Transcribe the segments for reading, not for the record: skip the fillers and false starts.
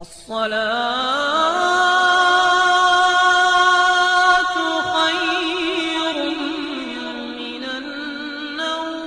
الصلاة خير من النوم۔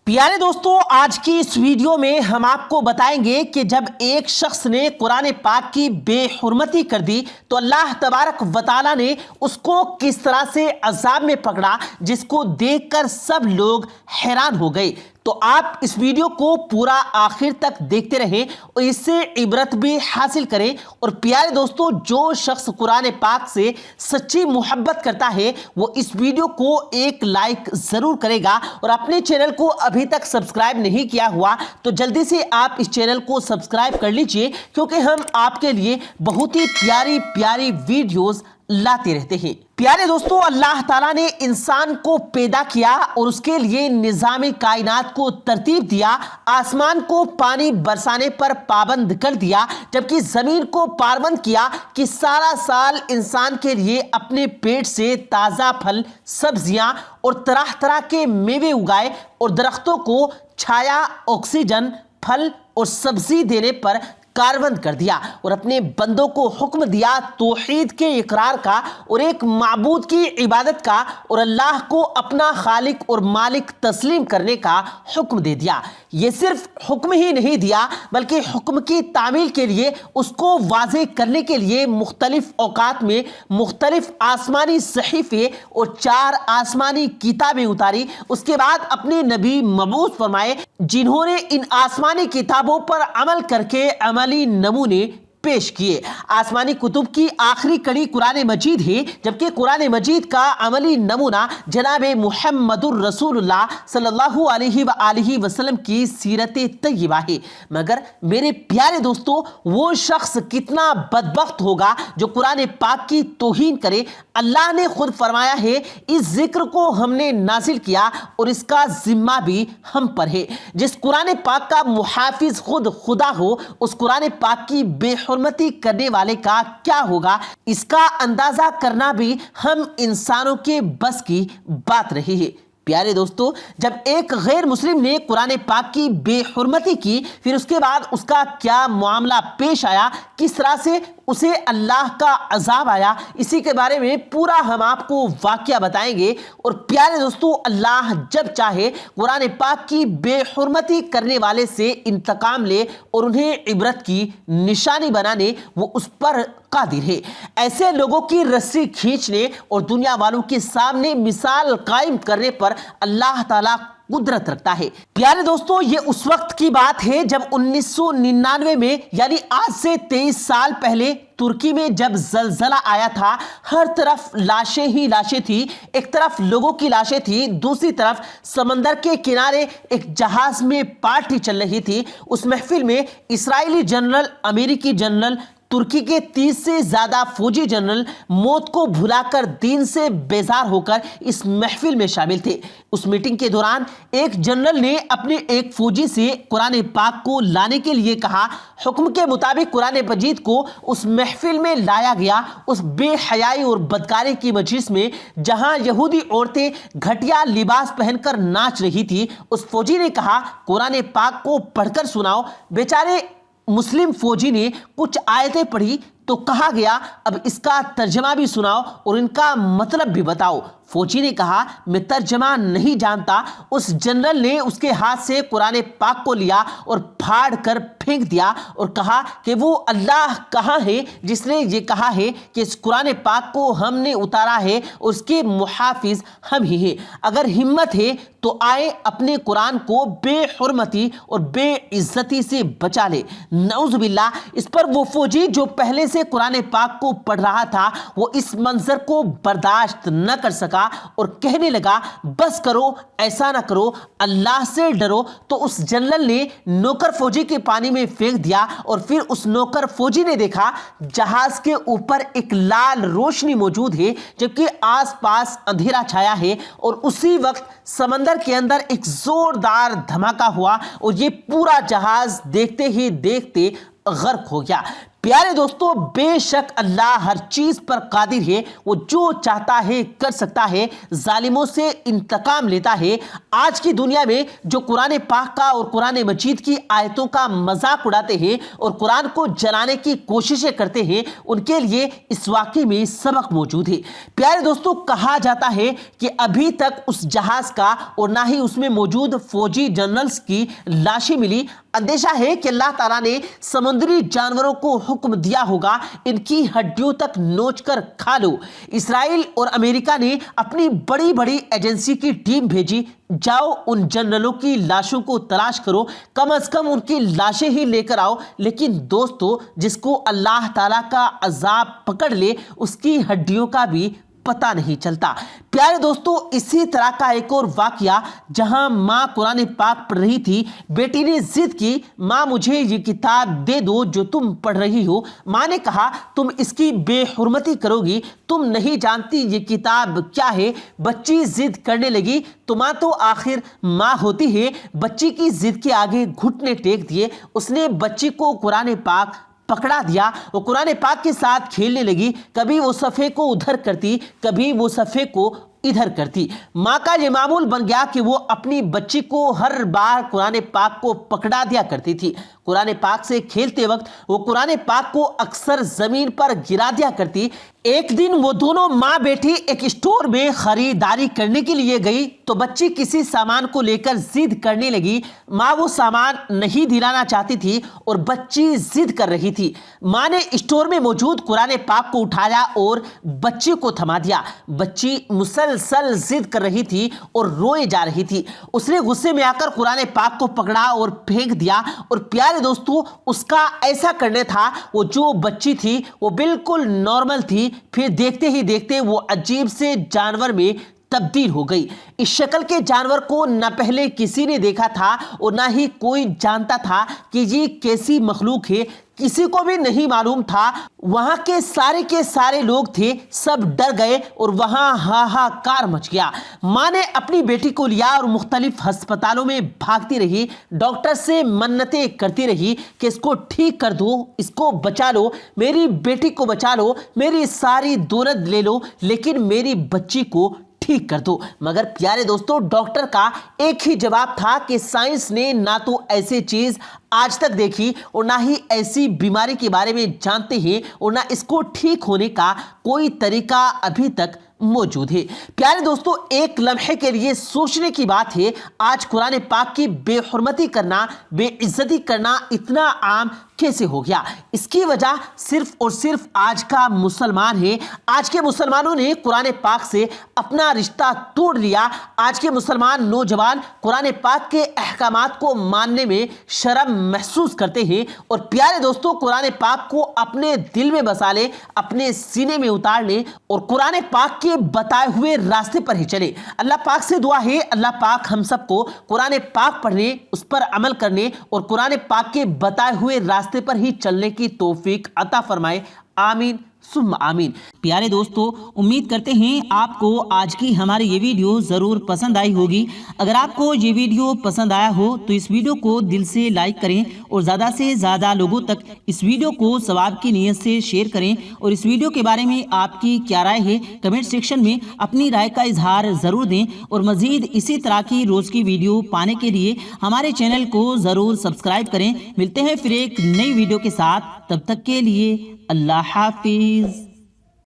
پیارے دوستو، آج کی اس ویڈیو میں ہم آپ کو بتائیں گے کہ جب ایک شخص نے قرآن پاک کی بے حرمتی کر دی تو اللہ تبارک و تعالیٰ نے اس کو کس طرح سے عذاب میں پکڑا، جس کو دیکھ کر سب لوگ حیران ہو گئے۔ تو آپ اس ویڈیو کو پورا آخر تک دیکھتے رہیں اور اس سے عبرت بھی حاصل کریں۔ اور پیارے دوستو، جو شخص قرآن پاک سے سچی محبت کرتا ہے وہ اس ویڈیو کو ایک لائک ضرور کرے گا، اور اپنے چینل کو ابھی تک سبسکرائب نہیں کیا ہوا تو جلدی سے آپ اس چینل کو سبسکرائب کر لیجئے، کیونکہ ہم آپ کے لیے بہت ہی پیاری پیاری ویڈیوز لاتے رہتے ہیں۔ پیارے دوستو، اللہ تعالیٰ نے انسان کو پیدا کیا اور اس کے لیے نظام کائنات کو ترتیب دیا، آسمان کو پانی برسانے پر پابند کر دیا، جبکہ زمین کو پابند کیا کہ سارا سال انسان کے لیے اپنے پیٹ سے تازہ پھل، سبزیاں اور طرح طرح کے میوے اگائے، اور درختوں کو چھایا، آکسیجن، پھل اور سبزی دینے پر کاربند کر دیا، اور اپنے بندوں کو حکم دیا توحید کے اقرار کا اور ایک معبود کی عبادت کا، اور اللہ کو اپنا خالق اور مالک تسلیم کرنے کا حکم دے دیا۔ یہ صرف حکم ہی نہیں دیا بلکہ حکم کی تعمیل کے لیے، اس کو واضح کرنے کے لیے مختلف اوقات میں مختلف آسمانی صحیفے اور 4 آسمانی کتابیں اتاری۔ اس کے بعد اپنے نبی مبعوث فرمائے، جنہوں نے ان آسمانی کتابوں پر عمل کر کے عملی نمونے پیش کیے۔ آسمانی کتب کی آخری کڑی قرآن مجید ہے، جبکہ قرآن مجید کا عملی نمونہ جناب محمد الرسول اللہ صلی اللہ علیہ وآلہ وسلم کی سیرت طیبہ ہے۔ مگر میرے پیارے دوستو، وہ شخص کتنا بدبخت ہوگا جو قرآن پاک کی توہین کرے۔ اللہ نے خود فرمایا ہے، اس ذکر کو ہم نے نازل کیا اور اس کا ذمہ بھی ہم پر ہے۔ جس قرآن پاک کا محافظ خود خدا ہو، اس قرآن پاک کی بے حرمتی کرنے والے کا کیا ہوگا، اس کا اندازہ کرنا بھی ہم انسانوں کے بس کی بات رہی ہے۔ پیارے دوستو، جب ایک غیر مسلم نے قرآن پاک کی بے حرمتی کی، پھر اس کے بعد اس کا کیا معاملہ پیش آیا، کس طرح سے اسے اللہ کا عذاب آیا، اسی کے بارے میں پورا ہم آپ کو واقعہ بتائیں گے۔ اور پیارے دوستو، اللہ جب چاہے قرآن پاک کی بے حرمتی کرنے والے سے انتقام لے اور انہیں عبرت کی نشانی بنانے وہ اس پر قادر ہے۔ ایسے لوگوں کی رسی کھینچنے اور دنیا والوں کے سامنے مثال قائم کرنے پر اللہ تعالیٰ قدرت رکھتا ہے۔ پیارے دوستو، یہ اس وقت کی بات ہے جب 1999 میں، یعنی آج سے 23 سال پہلے ترکی میں جب زلزلہ آیا تھا، ہر طرف لاشیں ہی لاشیں تھی۔ ایک طرف لوگوں کی لاشیں تھی، دوسری طرف سمندر کے کنارے ایک جہاز میں پارٹی چل رہی تھی۔ اس محفل میں اسرائیلی جنرل، امریکی جنرل، ترکی کے 30 سے زیادہ فوجی جنرل موت کو بھلا کر دین سے بیزار ہو کر اس محفل میں شامل تھے۔ اس میٹنگ کے دوران ایک جنرل نے اپنے ایک فوجی سے قرآن پاک کو لانے کے لیے کہا۔ حکم کے مطابق قرآن مجید کو اس محفل میں لایا گیا۔ اس بے حیائی اور بدکاری کی مجلس میں جہاں یہودی عورتیں گھٹیا لباس پہن کر ناچ رہی تھی، اس فوجی نے کہا، قرآن پاک کو پڑھ کر سناؤ۔ بیچارے مسلم فوجی نے کچھ آیتیں پڑھی تو کہا گیا، اب اس کا ترجمہ بھی سناؤ اور ان کا مطلب بھی بتاؤ۔ فوجی نے کہا، میں ترجمہ نہیں جانتا۔ اس جنرل نے اس کے ہاتھ سے قرآن پاک کو لیا اور پھاڑ کر پھینک دیا اور کہا کہ وہ اللہ کہاں ہے جس نے یہ کہا ہے کہ اس قرآن پاک کو ہم نے اتارا ہے اور اس کے محافظ ہم ہی ہیں۔ اگر ہمت ہے تو آئے اپنے قرآن کو بے حرمتی اور بے عزتی سے بچا لے۔ نعوذ باللہ۔ اس پر وہ فوجی جو پہلے سے قرآن پاک کو پڑھ رہا تھا، وہ اس منظر کو برداشت نہ کر سکا اور کہنے لگا، بس کرو، ایسا نہ کرو، اللہ سے ڈرو۔ تو اس جنرل نے نوکر فوجی کے پانی میں پھینک دیا، اور پھر اس نوکر فوجی نے دیکھا جہاز کے اوپر ایک لال روشنی موجود ہے، جبکہ آس پاس اندھیرا چھایا ہے، اور اسی وقت سمندر کے اندر ایک زوردار دھماکہ ہوا اور یہ پورا جہاز دیکھتے ہی دیکھتے غرق ہو گیا۔ پیارے دوستو، بے شک اللہ ہر چیز پر قادر ہے، وہ جو چاہتا ہے کر سکتا ہے، ظالموں سے انتقام لیتا ہے۔ آج کی دنیا میں جو قرآن پاک کا اور قرآن مجید کی آیتوں کا مذاق اڑاتے ہیں اور قرآن کو جلانے کی کوششیں کرتے ہیں، ان کے لیے اس واقعے میں سبق موجود ہے۔ پیارے دوستو، کہا جاتا ہے کہ ابھی تک اس جہاز کا اور نہ ہی اس میں موجود فوجی جنرلز کی لاشیں ملی۔ اندیشہ ہے کہ اللہ تعالیٰ نے سمندری جانوروں کو حکم دیا ہوگا ان کی ہڈیوں تک نوچ کر کھا لو۔ اسرائیل اور امریکہ نے اپنی بڑی بڑی ایجنسی کی ٹیم بھیجی، جاؤ ان جنرلوں کی لاشوں کو تلاش کرو، کم از کم ان کی لاشیں ہی لے کر آؤ۔ لیکن دوستو، جس کو اللہ تعالیٰ کا عذاب پکڑ لے اس کی ہڈیوں کا بھی پتہ نہیں چلتا۔ پیارے دوستو، اسی طرح کا ایک اور واقعہ، جہاں ماں قرآن پاک پڑھ رہی تھی، بیٹی نے ضد کی، ماں مجھے یہ کتاب دے دو جو تم پڑھ رہی ہو۔ ماں نے کہا تم اس کی بے حرمتی کرو گی، تم نہیں جانتی یہ کتاب کیا ہے۔ بچی ضد کرنے لگی تو ماں تو آخر ماں ہوتی ہے، بچی کی ضد کے آگے گھٹنے ٹیک دیے۔ اس نے بچی کو قرآن پاک پکڑا دیا، وہ قرآن پاک کے ساتھ کھیلنے لگی، کبھی وہ صفحے کو ادھر کرتی، کبھی وہ صفحے کو ادھر کرتی۔ ماں کا یہ معمول بن گیا کہ وہ اپنی بچی کو ہر بار قرآن پاک کو پکڑا دیا کرتی تھی۔ قرآن پاک سے کھیلتے وقت وہ قرآن پاک کو اکثر زمین پر گرا دیا کرتی۔ ایک دن وہ دونوں ماں بیٹی ایک اسٹور میں خریداری کرنے کے لیے گئی تو بچی کسی سامان کو لے کر ضد کرنے لگی۔ ماں وہ سامان نہیں دلانا چاہتی تھی اور بچی ضد کر رہی تھی۔ ماں نے اسٹور میں موجود قرآن پاک کو اٹھایا اور بچی کو تھما دیا۔ بچی مسلسل ضد کر رہی تھی اور روئے جا رہی تھی۔ اس نے غصے میں آ کر قرآن پاک کو پکڑا اور پھینک دیا۔ اور پیارے دوستو، اس کا ایسا کرنے تھا، وہ جو بچی تھی وہ بالکل نارمل تھی، پھر دیکھتے ہی دیکھتے وہ عجیب سے جانور میں تبدیل ہو گئی۔ اس شکل کے جانور کو نہ پہلے کسی نے دیکھا تھا اور نہ ہی کوئی جانتا تھا کہ یہ کیسی مخلوق ہے، کسی کو بھی نہیں معلوم تھا۔ وہاں کے سارے لوگ تھے، سب ڈر گئے اور وہاں ہاہاکار مچ گیا۔ ماں نے اپنی بیٹی کو لیا اور مختلف ہسپتالوں میں بھاگتی رہی، ڈاکٹر سے منتیں کرتی رہی کہ اس کو ٹھیک کر دو، اس کو بچا لو، میری بیٹی کو بچا لو، میری ساری دولت لے لو، لیکن میری بچی کو ٹھیک کر دو۔ مگر پیارے دوستو، ڈاکٹر کا ایک ہی جواب تھا کہ سائنس نے نہ تو ایسی چیز آج تک دیکھی اور نہ ہی ایسی بیماری کے بارے میں جانتے ہیں اور نہ اس کو ٹھیک ہونے کا کوئی طریقہ ابھی تک موجود ہے۔ پیارے دوستو، ایک لمحے کے لیے سوچنے کی بات ہے، آج قرآن پاک کی بے حرمتی کرنا، بے عزتی کرنا اتنا عام کیسے ہو گیا؟ اس کی وجہ صرف اور صرف آج کا مسلمان ہے۔ آج کے مسلمانوں نے قرآن پاک سے اپنا رشتہ توڑ لیا۔ آج کے مسلمان نوجوان قرآن پاک کے احکامات کو ماننے میں شرم محسوس کرتے ہیں۔ اور پیارے دوستو، قرآن پاک کو اپنے دل میں بسا لیں، اپنے سینے میں اتار لیں اور قرآن پاک کے بتائے ہوئے راستے پر ہی چلیں۔ اللہ پاک سے دعا ہے، اللہ پاک ہم سب کو قرآن پاک پڑھنے، اس پر عمل کرنے اور قرآن پاک کے بتائے ہوئے راستے پر ہی چلنے کی توفیق عطا فرمائے۔ آمین ثم آمین۔ پیارے دوستو، امید کرتے ہیں آپ کو آج کی ہماری یہ ویڈیو ضرور پسند آئی ہوگی۔ اگر آپ کو یہ ویڈیو پسند آیا ہو تو اس ویڈیو کو دل سے لائک کریں اور زیادہ سے زیادہ لوگوں تک اس ویڈیو کو ثواب کی نیت سے شیئر کریں۔ اور اس ویڈیو کے بارے میں آپ کی کیا رائے ہے، کمنٹ سیکشن میں اپنی رائے کا اظہار ضرور دیں۔ اور مزید اسی طرح کی روز کی ویڈیو پانے کے لیے ہمارے چینل کو ضرور سبسکرائب کریں۔ ملتے ہیں پھر ایک نئی ویڈیو کے ساتھ، تب تک کے لیے اللہ حافظ۔